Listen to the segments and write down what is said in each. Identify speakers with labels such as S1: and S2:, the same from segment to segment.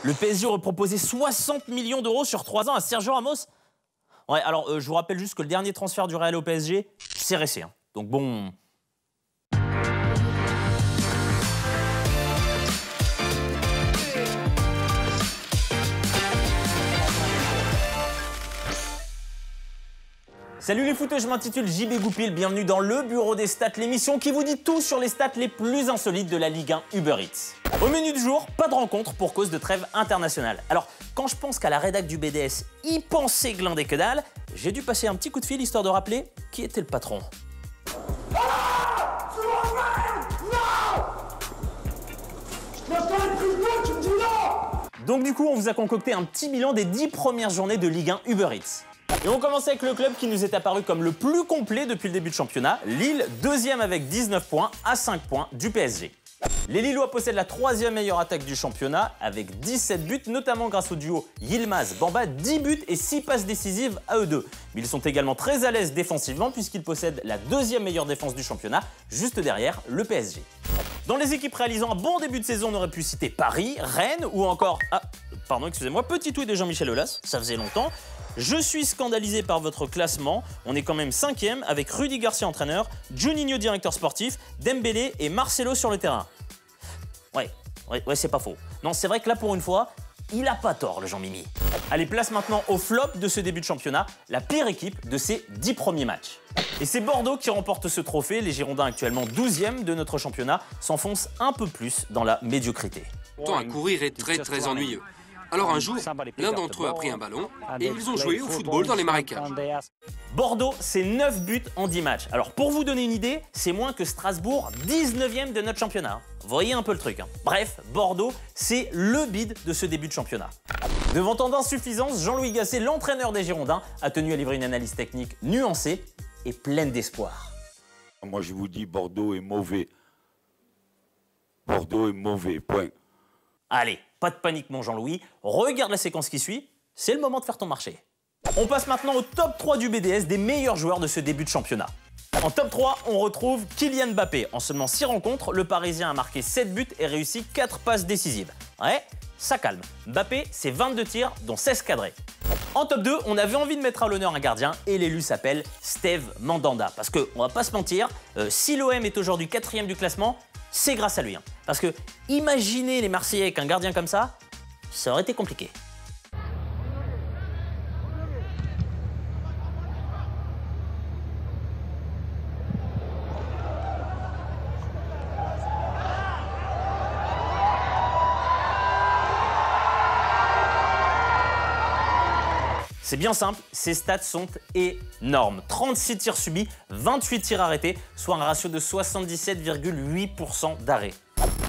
S1: Le PSG aurait proposé 60 millions d'euros sur 3 ans à Sergio Ramos. Ouais, alors je vous rappelle juste que le dernier transfert du Real au PSG, c'est récé. Hein. Donc bon... Salut les footeux, je m'intitule JB Goupil, bienvenue dans le Bureau des Stats, l'émission qui vous dit tout sur les stats les plus insolites de la Ligue 1 Uber Eats. Au menu du jour, pas de rencontre pour cause de trêve internationale. Alors, quand je pense qu'à la rédac du BDS, y penser glindé que dalle, j'ai dû passer un petit coup de fil histoire de rappeler qui était le patron.
S2: Ah,
S1: Donc du coup, on vous a concocté un petit bilan des 10 premières journées de Ligue 1 Uber Eats. Et on commence avec le club qui nous est apparu comme le plus complet depuis le début de championnat, Lille, deuxième avec 19 points à 5 points du PSG. Les Lillois possèdent la troisième meilleure attaque du championnat avec 17 buts, notamment grâce au duo Yilmaz-Bamba, 10 buts et 6 passes décisives à eux deux. Mais ils sont également très à l'aise défensivement puisqu'ils possèdent la deuxième meilleure défense du championnat, juste derrière le PSG. Dans les équipes réalisant un bon début de saison, on aurait pu citer Paris, Rennes ou encore... Ah, pardon, excusez-moi, petit tweet de Jean-Michel Aulas, ça faisait longtemps. Je suis scandalisé par votre classement. On est quand même 5e avec Rudy Garcia entraîneur, Juninho directeur sportif, Dembélé et Marcelo sur le terrain. Ouais, c'est pas faux. Non, c'est vrai que là pour une fois, il a pas tort le Jean-Mimi. Allez, place maintenant au flop de ce début de championnat, la pire équipe de ces 10 premiers matchs. Et c'est Bordeaux qui remporte ce trophée. Les Girondins actuellement 12e de notre championnat s'enfoncent un peu plus dans la médiocrité.
S3: Le temps à courir est très ennuyeux. Alors un jour, l'un d'entre eux a pris un ballon et ils ont joué au football dans les marécages.
S1: Bordeaux, c'est 9 buts en 10 matchs. Alors pour vous donner une idée, c'est moins que Strasbourg, 19e de notre championnat. Vous voyez un peu le truc. Hein. Bref, Bordeaux, c'est le bide de ce début de championnat. Devant tant d'insuffisance, Jean-Louis Gasset, l'entraîneur des Girondins, a tenu à livrer une analyse technique nuancée et pleine d'espoir.
S4: Moi je vous dis, Bordeaux est mauvais. Bordeaux est mauvais, point.
S1: Allez, pas de panique mon Jean-Louis, regarde la séquence qui suit, c'est le moment de faire ton marché. On passe maintenant au top 3 du BDS des meilleurs joueurs de ce début de championnat. En top 3, on retrouve Kylian Mbappé. En seulement 6 rencontres, le Parisien a marqué 7 buts et réussi 4 passes décisives. Ouais, ça calme. Mbappé, c'est 22 tirs, dont 16 cadrés. En top 2, on avait envie de mettre à l'honneur un gardien et l'élu s'appelle Steve Mandanda. Parce que, on va pas se mentir, si l'OM est aujourd'hui 4e du classement, c'est grâce à lui. Hein. Parce que imaginez les Marseillais avec un gardien comme ça aurait été compliqué. C'est bien simple, ces stats sont énormes. 36 tirs subis, 28 tirs arrêtés, soit un ratio de 77,8% d'arrêt.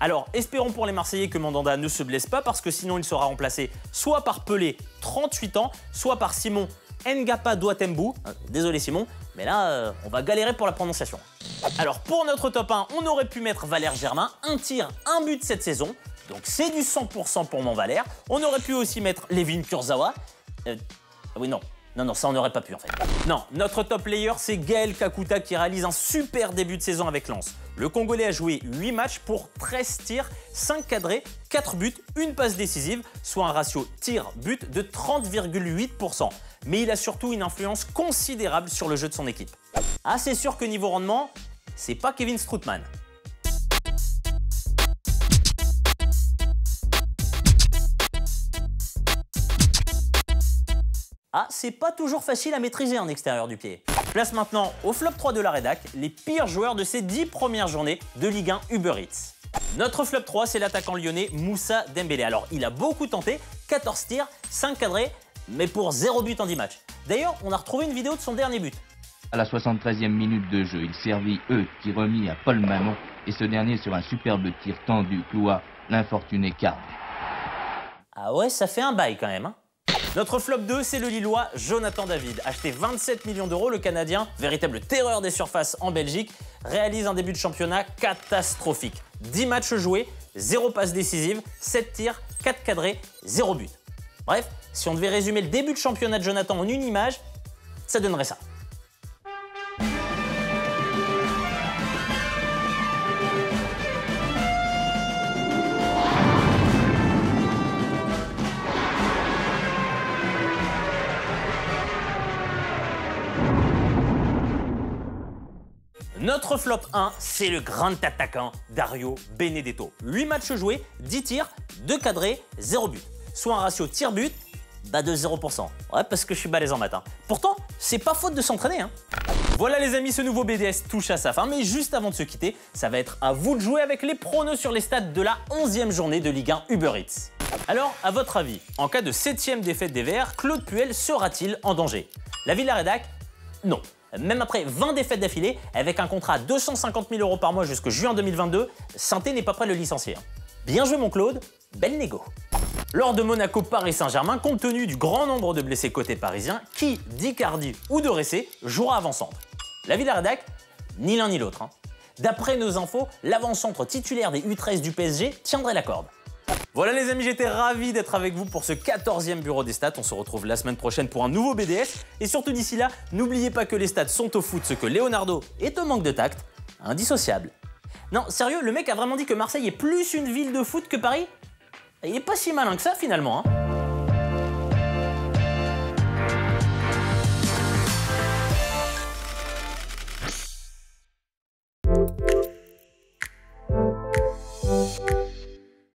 S1: Alors, espérons pour les Marseillais que Mandanda ne se blesse pas parce que sinon il sera remplacé soit par Pelé, 38 ans, soit par Simon Ngapa Douatembu. Désolé Simon, mais là, on va galérer pour la prononciation. Alors, pour notre top 1, on aurait pu mettre Valère Germain, un tir, un but cette saison. Donc c'est du 100% pour mon Valère. On aurait pu aussi mettre Levin Kurzawa. Oui, non, ça on n'aurait pas pu en fait. Non, notre top player, c'est Gaël Kakuta qui réalise un super début de saison avec Lens. Le Congolais a joué 8 matchs pour 13 tirs, 5 cadrés, 4 buts, une passe décisive, soit un ratio tir-but de 30,8%. Mais il a surtout une influence considérable sur le jeu de son équipe. Ah, c'est sûr que niveau rendement, c'est pas Kevin Strootman. Ah, c'est pas toujours facile à maîtriser en extérieur du pied. Place maintenant au flop 3 de la rédac, les pires joueurs de ces 10 premières journées de Ligue 1 Uber Eats. Notre flop 3, c'est l'attaquant lyonnais Moussa Dembélé. Alors, il a beaucoup tenté, 14 tirs, 5 cadrés, mais pour 0 but en 10 matchs. D'ailleurs, on a retrouvé une vidéo de son dernier but.
S5: À la 73e minute de jeu, il servit qui remis à Paul Manon et ce dernier sur un superbe tir tendu cloua l'infortuné Carl.
S1: Ah ouais, ça fait un bail quand même, hein. Notre flop 2, c'est le Lillois Jonathan David. Acheté 27 millions d'euros, le Canadien, véritable terreur des surfaces en Belgique, réalise un début de championnat catastrophique. 10 matchs joués, 0 passe décisive, 7 tirs, 4 cadrés, 0 but. Bref, si on devait résumer le début de championnat de Jonathan en une image, ça donnerait ça. Votre flop 1, c'est le grand attaquant Dario Benedetto. 8 matchs joués, 10 tirs, 2 cadrés, 0 but. Soit un ratio tir-but de 0%. Ouais, parce que je suis balèze en maths. Pourtant, c'est pas faute de s'entraîner. Voilà les amis, ce nouveau BDS touche à sa fin, mais juste avant de se quitter, ça va être à vous de jouer avec les pronos sur les stats de la 11e journée de Ligue 1 Uber Eats. Alors, à votre avis, en cas de 7e défaite des Verts, Claude Puel sera-t-il en danger? La Villa-Rédac? Non. Même après 20 défaites d'affilée, avec un contrat à 250 000 € par mois jusqu'au juin 2022, Sainté n'est pas prêt de le licencier. Bien joué mon Claude, belle négo. Lors de Monaco-Paris Saint-Germain, compte tenu du grand nombre de blessés côté parisien, qui, d'Icardi ou de Ressé, jouera avant-centre? La Villa-Rédac? Ni l'un ni l'autre. D'après nos infos, l'avant-centre titulaire des U13 du PSG tiendrait la corde. Voilà les amis, j'étais ravi d'être avec vous pour ce 14e bureau des stats. On se retrouve la semaine prochaine pour un nouveau BDS. Et surtout d'ici là, n'oubliez pas que les stats sont au foot ce que Leonardo est au manque de tact, indissociable. Non, sérieux, le mec a vraiment dit que Marseille est plus une ville de foot que Paris? Il est pas si malin que ça finalement.